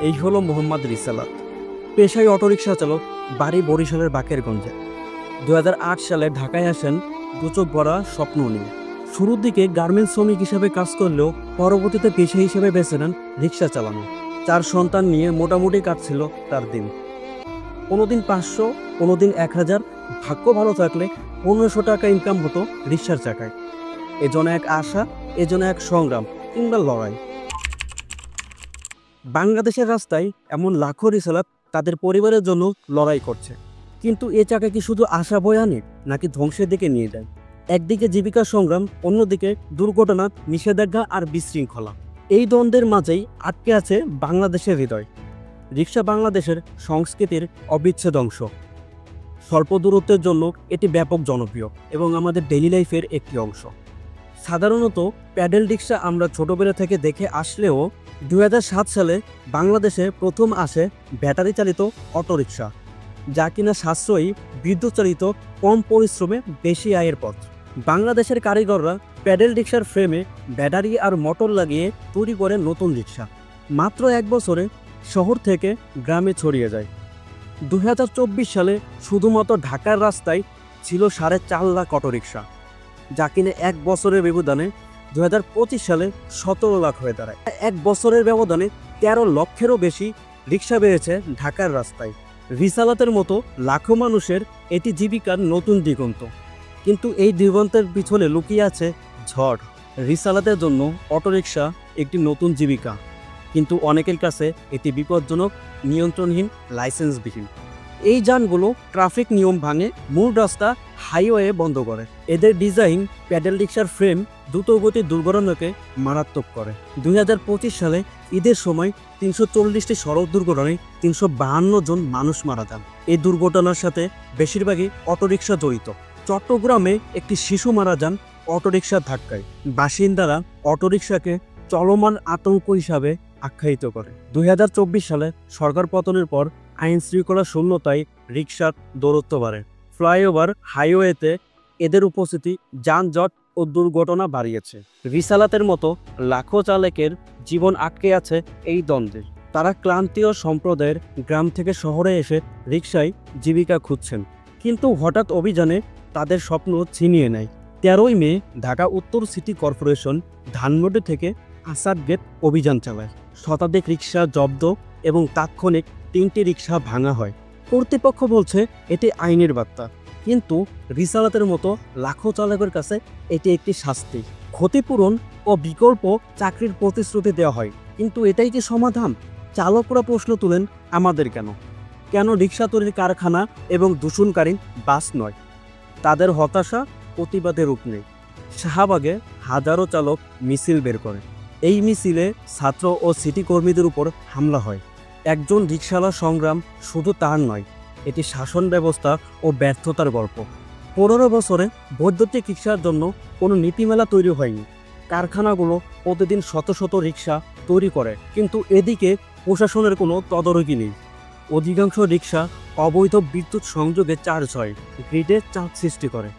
এই হলো মোহাম্মদ রিসালাত, পেশায় অটোরিকশা চালক, বাড়ি বরিশালের বাকেরগঞ্জে। 2008 সালে ঢাকায় আসেন দুচোখ ভরা স্বপ্ন নিয়ে। শুরুর দিকে গার্মেন্টস শ্রমিক হিসেবে কাজ করলেও পরবর্তীতে পেশা হিসেবে বেছে নেন রিক্সা চালানো। 4 সন্তান নিয়ে মোটামুটি কাটছিল তার দিন। কোনোদিন 500, কোনোদিন 1000, ভাগ্য ভালো থাকলে 1500 টাকা ইনকাম হতো রিক্সার চাকায়। এজন্য এক আশা, এজন্য এক সংগ্রাম কিংবা লড়াই। বাংলাদেশের রাস্তায় এমন লাখো রিসালাত তাদের পরিবারের জন্য লড়াই করছে। কিন্তু এ চাকা কি শুধু আশা বয়ে আনে, নাকি ধ্বংসের দিকে নিয়ে যায়? একদিকে জীবিকা সংগ্রাম, অন্যদিকে দুর্ঘটনা, নিষেধাজ্ঞা আর বিশৃঙ্খলা। এই দ্বন্দ্বের মাঝেই আটকে আছে বাংলাদেশের হৃদয়। রিক্সা বাংলাদেশের সংস্কৃতির অবিচ্ছেদ্য অংশ। স্বল্প দূরত্বের জন্য এটি ব্যাপক জনপ্রিয় এবং আমাদের ডেইলি লাইফের একটি অংশ। সাধারণত প্যাডেল রিক্সা আমরা ছোটবেলা থেকে দেখে আসলেও 2007 সালে বাংলাদেশে প্রথম আসে ব্যাটারি চালিত অটোরিকশা, যা কিনা সাশ্রয়ী, বিদ্যুৎ চালিত, কম পরিশ্রমে বেশি আয়ের পথ। বাংলাদেশের কারিগররা প্যাডেল রিক্সার ফ্রেমে ব্যাটারি আর মোটর লাগিয়ে তৈরি করে নতুন রিক্সা। মাত্র 1 বছরে শহর থেকে গ্রামে ছড়িয়ে যায়। 2024 সালে শুধুমাত্র ঢাকার রাস্তায় ছিল 4.5 লাখ অটোরিকশা, যা কিনা 1 বছরের ব্যবধানে 2025 সালে 17 লাখ হয়ে দাঁড়ায়। 1 বছরের ব্যবধানে 13 লক্ষেরও বেশি রিক্সা বেড়েছে ঢাকার রাস্তায়। রিসালাতের মতো লাখো মানুষের এটি জীবিকার নতুন দিগন্ত। কিন্তু এই দিগন্তের পিছনে লুকিয়ে আছে ঝড়। রিসালাতের জন্য অটোরিকশা একটি নতুন জীবিকা, কিন্তু অনেকের কাছে এটি বিপজ্জনক, নিয়ন্ত্রণহীন, লাইসেন্সবিহীন। এই যানগুলো ট্রাফিক নিয়ম ভাঙে, মূল রাস্তা, হাইওয়ে বন্ধ করে। এদের ডিজাইন প্যাডেল রিক্সার ফ্রেম দ্রুতগতির দুর্ঘটনাকে মারাত্মক করে। 2025 সালে ঈদের সময় 340টি সড়ক দুর্ঘটনায় 352 জন মানুষ মারা যান। এই দুর্ঘটনার সাথে বেশিরভাগই অটোরিকশা জড়িত। চট্টগ্রামে একটি শিশু মারা যান অটোরিকশার ধাক্কায়। বাসিন্দারা অটোরিকশাকে চলমান আতঙ্ক হিসাবে আখ্যায়িত করে। 2024 সালে সরকার পতনের পর আইন শৃঙ্খলা শূন্যতায় রিক্সার দৌরত্ব বাড়ে। ফ্লাইওভার, হাইওয়েতে এদের উপস্থিতি যানজট ও দুর্ঘটনা বাড়িয়েছে। রিসালাতের মতো লাখো চালকের জীবন আটকে আছে এই দ্বন্দ্বে। তারা ক্লান্তীয় সম্প্রদায়ের গ্রাম থেকে শহরে এসে রিক্সায় জীবিকা খুঁজছেন, কিন্তু হঠাৎ অভিযানে তাদের স্বপ্ন ছিনিয়ে নেয়। 13ই মে ঢাকা উত্তর সিটি কর্পোরেশন ধানমন্ডি থেকে আসাদ গেট অভিযান চালায়। শতাধিক রিক্সা জব্দ এবং তাৎক্ষণিক 3টি রিক্সা ভাঙা হয়। কর্তৃপক্ষ বলছে এটি আইনের বার্তা, কিন্তু রিসালাতের মতো লাখো চালকের কাছে এটি একটি শাস্তি। ক্ষতিপূরণ ও বিকল্প চাকরির প্রতিশ্রুতি দেওয়া হয়, কিন্তু এটাই কি সমাধান? চালকরা প্রশ্ন তুলেন, আমাদের কেন? কেন রিক্সা তৈরির কারখানা এবং দূষণকারী বাস নয়? তাদের হতাশা প্রতিবাদের রূপ নেই। শাহবাগে হাজারো চালক মিছিল বের করে। এই মিছিলে ছাত্র ও সিটি কর্মীদের উপর হামলা হয়। একজন রিক্সাওয়ালার সংগ্রাম শুধু তার নয়, এটি শাসন ব্যবস্থা ও ব্যর্থতার গল্প। 15 বছরে বৈদ্যুতিক রিক্সার জন্য কোনো নীতিমালা তৈরি হয়নি। কারখানাগুলো প্রতিদিন শত শত রিক্সা তৈরি করে, কিন্তু এদিকে প্রশাসনের কোনো তদারকি নেই। অধিকাংশ রিক্সা অবৈধ বিদ্যুৎ সংযোগে চার্জ হয়, গ্রিডে চাপ সৃষ্টি করে।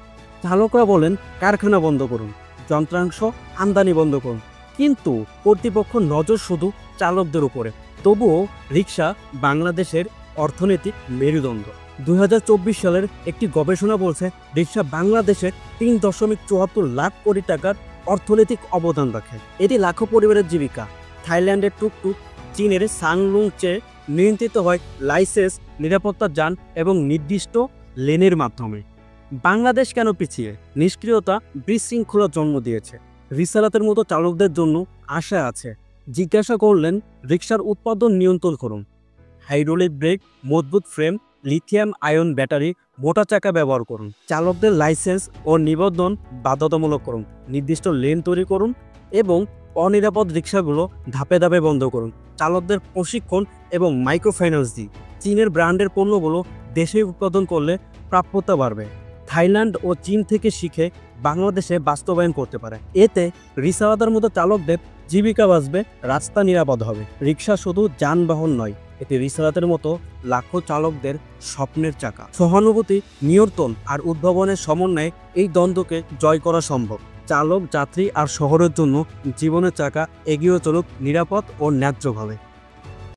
চালকরা বলেন, কারখানা বন্ধ করুন, যন্ত্রাংশ আমদানি বন্ধ করুন, কিন্তু কর্তৃপক্ষ নজর শুধু চালকদের উপরে। তবুও রিক্সা বাংলাদেশের অর্থনৈতিক মেরুদণ্ড। 2024 সালের একটি গবেষণা বলছে রিক্সা বাংলাদেশের 3.74 লাখ কোটি টাকার অর্থনৈতিক অবদান রাখে। এটি লাখো পরিবারের জীবিকা। থাইল্যান্ডের টুকটুক, চীনের সাংলুংচে নিয়ন্ত্রিত হয় লাইসেন্স, নিরাপত্তা যান এবং নির্দিষ্ট লেনের মাধ্যমে। বাংলাদেশ কেন পিছিয়ে? নিষ্ক্রিয়তা বিশৃঙ্খলা জন্ম দিয়েছে। রিসালাতের মতো চালকদের জন্য আশা আছে। জিজ্ঞাসা করলেন, রিক্সার উৎপাদন নিয়ন্ত্রণ করুন, হাইড্রোলিক ব্রেক, মজবুত ফ্রেম, লিথিয়াম আয়ন ব্যাটারি, মোটা চাকা ব্যবহার করুন। চালকদের লাইসেন্স ও নিবন্ধন বাধ্যতামূলক করুন, নির্দিষ্ট লেন তৈরি করুন এবং অনিরাপদ রিক্সাগুলো ধাপে ধাপে বন্ধ করুন। চালকদের প্রশিক্ষণ এবং মাইক্রোফাইন্যান্স দিন। চীনের ব্র্যান্ডের পণ্যগুলো দেশে উৎপাদন করলে প্রাপ্যতা বাড়বে। থাইল্যান্ড ও চীন থেকে শিখে বাংলাদেশে বাস্তবায়ন করতে পারে। এতে রিক্সাওয়ালাদের মতো চালকদের জীবিকা বাঁচবে, রাস্তা নিরাপদ হবে। রিক্সা শুধু যানবাহন নয়, এটি রিক্সাওয়ালাদের মতো লাখো চালকদের স্বপ্নের চাকা। সহানুভূতি, নিয়ন্ত্রণ আর উদ্ভাবনের সমন্বয়ে এই দ্বন্দ্বকে জয় করা সম্ভব। চালক, যাত্রী আর শহরের জন্য জীবনের চাকা এগিয়ে চলুক নিরাপদ ও ন্যায্যভাবে।